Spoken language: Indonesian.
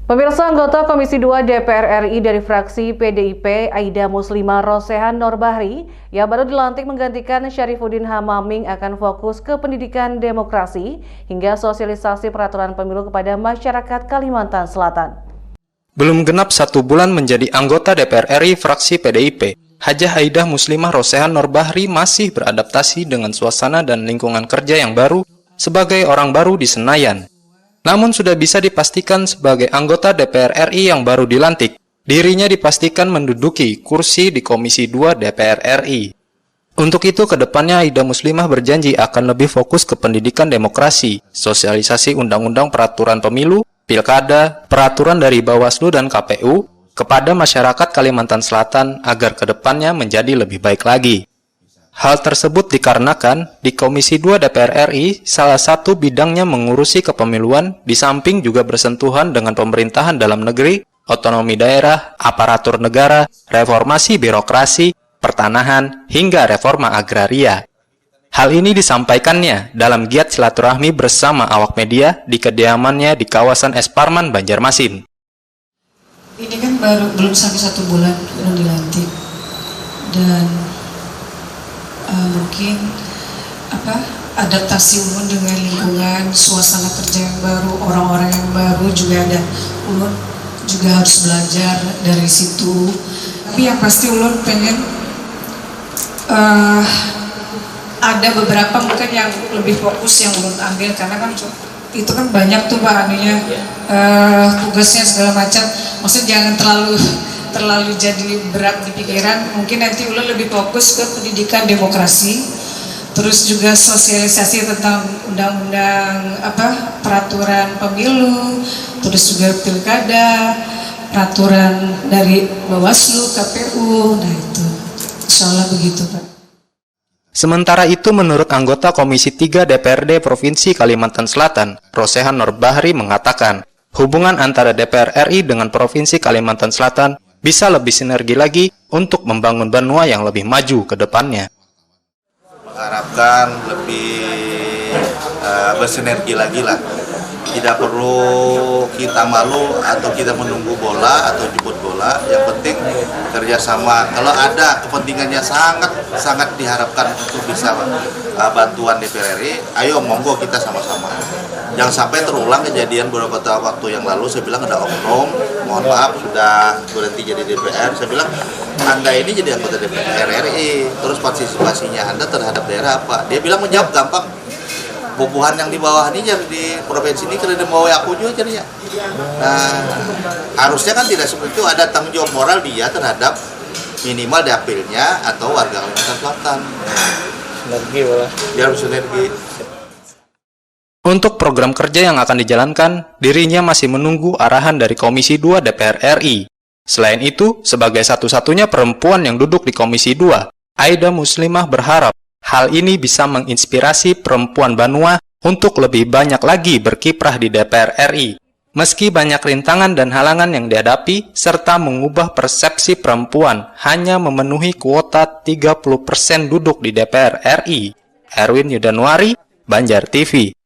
Pemirsa, anggota Komisi 2 DPR RI dari fraksi PDIP, Aida Muslimah Rosehan Norbahri, yang baru dilantik menggantikan Syarifuddin Hamaming akan fokus ke pendidikan demokrasi hingga sosialisasi peraturan pemilu kepada masyarakat Kalimantan Selatan. Belum genap 1 bulan menjadi anggota DPR RI fraksi PDIP, Hajah Aida Muslimah Rosehan Norbahri masih beradaptasi dengan suasana dan lingkungan kerja yang baru sebagai orang baru di Senayan. Namun sudah bisa dipastikan sebagai anggota DPR RI yang baru dilantik, dirinya dipastikan menduduki kursi di Komisi 2 DPR RI. Untuk itu, kedepannya Aida Muslimah berjanji akan lebih fokus ke pendidikan demokrasi, sosialisasi undang-undang peraturan pemilu, pilkada, peraturan dari Bawaslu dan KPU, kepada masyarakat Kalimantan Selatan agar kedepannya menjadi lebih baik lagi. Hal tersebut dikarenakan di Komisi 2 DPR RI, salah satu bidangnya mengurusi kepemiluan, di samping juga bersentuhan dengan pemerintahan dalam negeri, otonomi daerah, aparatur negara, reformasi birokrasi, pertanahan, hingga reforma agraria. Hal ini disampaikannya dalam giat silaturahmi bersama awak media di kediamannya di kawasan Es Parman, Banjarmasin. Ini kan belum sampai 1 bulan belum dilantik, dan mungkin adaptasi Ulun dengan lingkungan, suasana kerja yang baru, orang-orang yang baru juga ada. Ulun juga harus belajar dari situ. Tapi yang pasti Ulun pengen ada beberapa mungkin yang lebih fokus yang Ulun ambil, karena kan itu kan banyak tuh Pak tugasnya segala macam. Maksudnya jangan terlalu jadi berat di pikiran. Mungkin nanti Ulun lebih fokus ke pendidikan demokrasi, terus juga sosialisasi tentang undang-undang peraturan pemilu, terus juga pilkada, peraturan dari Bawaslu, KPU. Nah itu insya Allah begitu Pak. Sementara itu, menurut anggota Komisi 3 DPRD Provinsi Kalimantan Selatan, Rosehan Norbahri mengatakan, hubungan antara DPR RI dengan Provinsi Kalimantan Selatan bisa lebih sinergi lagi untuk membangun Banua yang lebih maju ke depannya. Mengharapkan lebih bersinergi lagi lah. Tidak perlu kita malu atau kita menunggu bola atau jemput bola. Yang penting kerjasama. Kalau ada kepentingannya sangat diharapkan untuk bisa bantuan DPR RI, ayo monggo kita sama-sama. Jangan sampai terulang kejadian beberapa waktu yang lalu. Saya bilang ada oknum, mohon maaf sudah berhenti jadi DPR. Saya bilang Anda ini jadi anggota DPR RI, terus partisipasinya Anda terhadap daerah apa? Dia bilang menjawab gampang. Bubuhan yang di bawah ini yang di provinsi ini kena mau aku juga jadi ya. Nah, harusnya kan tidak seperti itu, ada tanggung jawab moral dia terhadap minimal dapilnya atau warga Kalimantan Selatan. Sinergi malah. Dia harus sinergi. Untuk program kerja yang akan dijalankan, dirinya masih menunggu arahan dari Komisi 2 DPR RI. Selain itu, sebagai satu-satunya perempuan yang duduk di Komisi 2, Aida Muslimah berharap hal ini bisa menginspirasi perempuan Banua untuk lebih banyak lagi berkiprah di DPR RI. Meski banyak rintangan dan halangan yang dihadapi, serta mengubah persepsi perempuan hanya memenuhi kuota 30% duduk di DPR RI. Erwin Yudanuari, Banjar TV.